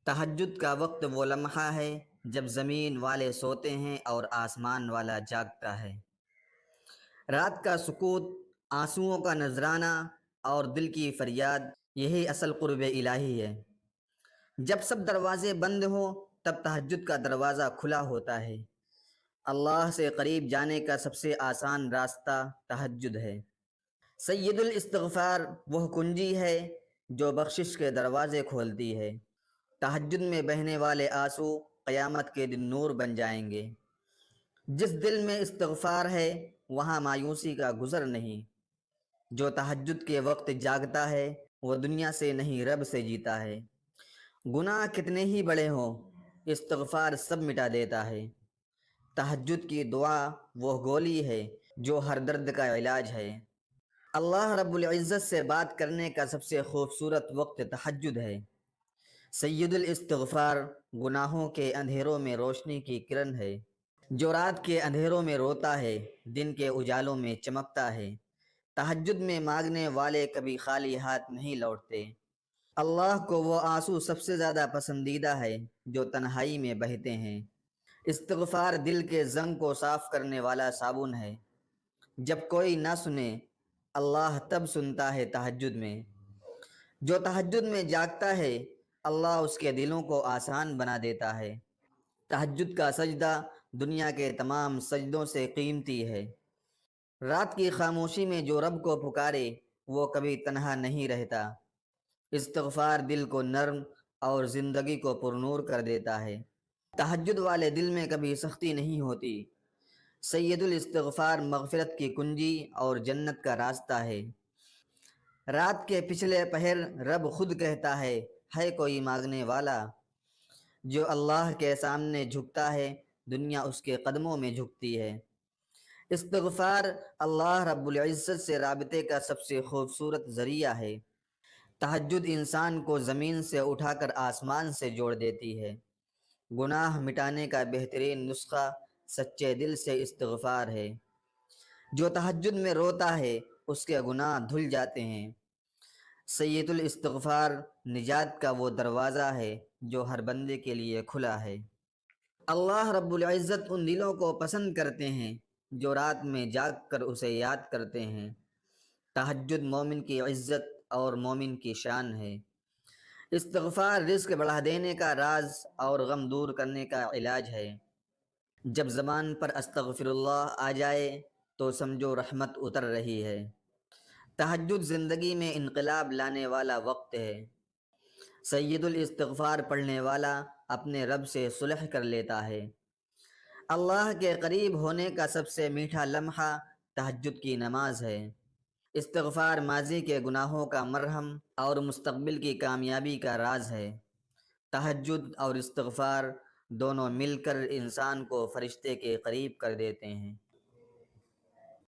تہجد کا وقت وہ لمحہ ہے جب زمین والے سوتے ہیں اور آسمان والا جاگتا ہے۔ رات کا سکوت، آنسوؤں کا نذرانہ اور دل کی فریاد، یہی اصل قرب الہی ہے۔ جب سب دروازے بند ہوں تب تہجد کا دروازہ کھلا ہوتا ہے۔ اللہ سے قریب جانے کا سب سے آسان راستہ تہجد ہے۔ سید الاستغفار وہ کنجی ہے جو بخشش کے دروازے کھولتی ہے۔ تہجد میں بہنے والے آنسو قیامت کے دن نور بن جائیں گے۔ جس دل میں استغفار ہے وہاں مایوسی کا گزر نہیں۔ جو تہجد کے وقت جاگتا ہے وہ دنیا سے نہیں رب سے جیتا ہے۔ گناہ کتنے ہی بڑے ہوں استغفار سب مٹا دیتا ہے۔ تہجد کی دعا وہ گولی ہے جو ہر درد کا علاج ہے۔ اللہ رب العزت سے بات کرنے کا سب سے خوبصورت وقت تہجد ہے۔ سید الاستغفار گناہوں کے اندھیروں میں روشنی کی کرن ہے۔ جو رات کے اندھیروں میں روتا ہے دن کے اجالوں میں چمکتا ہے۔ تہجد میں مانگنے والے کبھی خالی ہاتھ نہیں لوٹتے۔ اللہ کو وہ آنسو سب سے زیادہ پسندیدہ ہے جو تنہائی میں بہتے ہیں۔ استغفار دل کے زنگ کو صاف کرنے والا صابن ہے۔ جب کوئی نہ سنے اللہ تب سنتا ہے تہجد میں۔ جو تہجد میں جاگتا ہے اللہ اس کے دلوں کو آسان بنا دیتا ہے۔ تہجد کا سجدہ دنیا کے تمام سجدوں سے قیمتی ہے۔ رات کی خاموشی میں جو رب کو پکارے وہ کبھی تنہا نہیں رہتا۔ استغفار دل کو نرم اور زندگی کو پرنور کر دیتا ہے۔ تہجد والے دل میں کبھی سختی نہیں ہوتی۔ سید الاستغفار مغفرت کی کنجی اور جنت کا راستہ ہے۔ رات کے پچھلے پہر رب خود کہتا ہے کوئی مانگنے والا؟ جو اللہ کے سامنے جھکتا ہے دنیا اس کے قدموں میں جھکتی ہے۔ استغفار اللہ رب العزت سے رابطے کا سب سے خوبصورت ذریعہ ہے۔ تہجد انسان کو زمین سے اٹھا کر آسمان سے جوڑ دیتی ہے۔ گناہ مٹانے کا بہترین نسخہ سچے دل سے استغفار ہے۔ جو تہجد میں روتا ہے اس کے گناہ دھل جاتے ہیں۔ سید الاستغفار نجات کا وہ دروازہ ہے جو ہر بندے کے لیے کھلا ہے۔ اللہ رب العزت ان دلوں کو پسند کرتے ہیں جو رات میں جاگ کر اسے یاد کرتے ہیں۔ تہجد مومن کی عزت اور مومن کی شان ہے۔ استغفار رزق بڑھا دینے کا راز اور غم دور کرنے کا علاج ہے۔ جب زبان پر استغفر اللہ آ جائے تو سمجھو رحمت اتر رہی ہے۔ تہجد زندگی میں انقلاب لانے والا وقت ہے۔ سید الاستغفار پڑھنے والا اپنے رب سے صلح کر لیتا ہے۔ اللہ کے قریب ہونے کا سب سے میٹھا لمحہ تہجد کی نماز ہے۔ استغفار ماضی کے گناہوں کا مرہم اور مستقبل کی کامیابی کا راز ہے۔ تہجد اور استغفار دونوں مل کر انسان کو فرشتے کے قریب کر دیتے ہیں۔